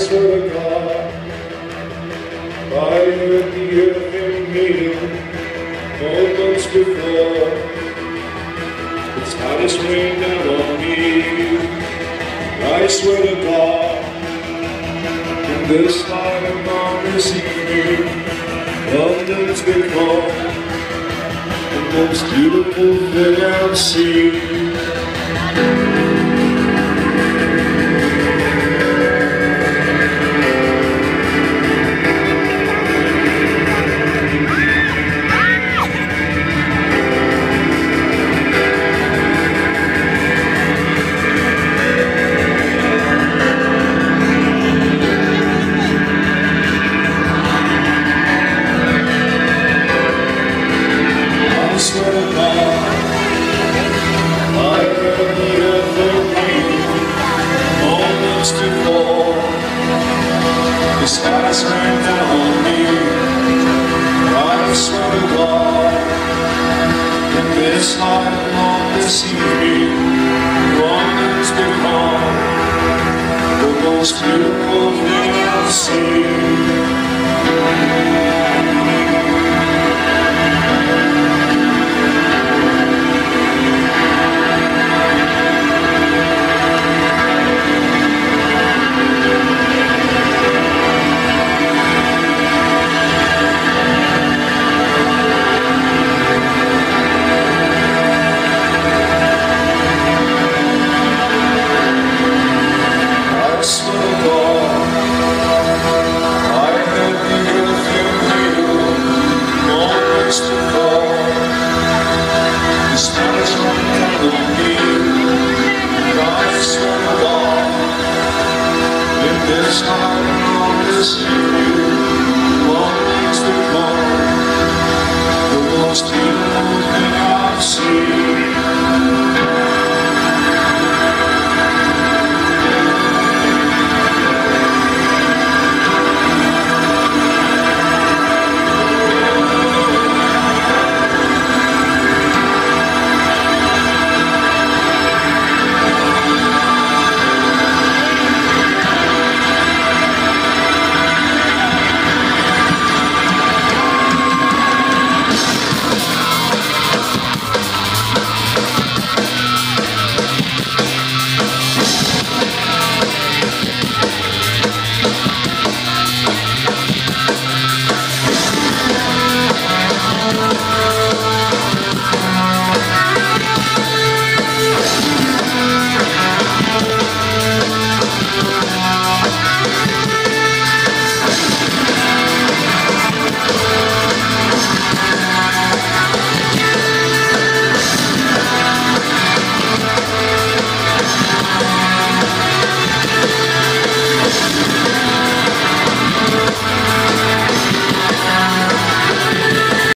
swear to God, I heard the earth in meeting moments before. It's how it's rained down on me. I swear to God, in this night and on this evening, London's become the most beautiful thing I've seen. I swear to God, I heard the earth opening moments before. The skies rain down on me. I swear to God, in this night and on this evening, London's become the most beautiful thing I've seen.